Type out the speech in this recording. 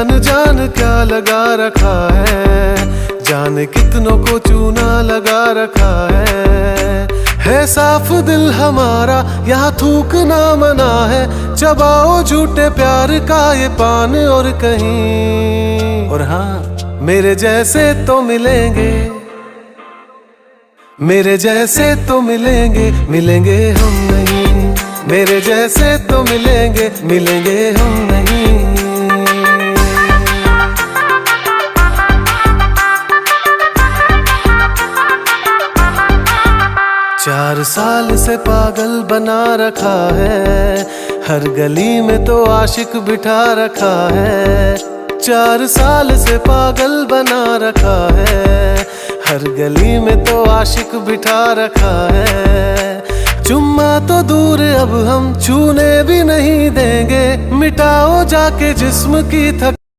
जान जान क्या लगा रखा है, जाने कितनों को चूना लगा रखा है साफ दिल हमारा यहाँ थूक ना मना है, चबाओ झूठे प्यार का ये पान और कहीं। और हाँ, मेरे जैसे तो मिलेंगे, मेरे जैसे तो मिलेंगे, मिलेंगे हम नहीं, मेरे जैसे तो मिलेंगे, मिलेंगे हम नहीं। 4 साल से पागल बना रखा है, हर गली में तो आशिक बिठा रखा है। 4 साल से पागल बना रखा है, हर गली में तो आशिक बिठा रखा है। चुम्मा तो दूर अब हम छूने भी नहीं देंगे, मिटाओ जाके जिस्म की थक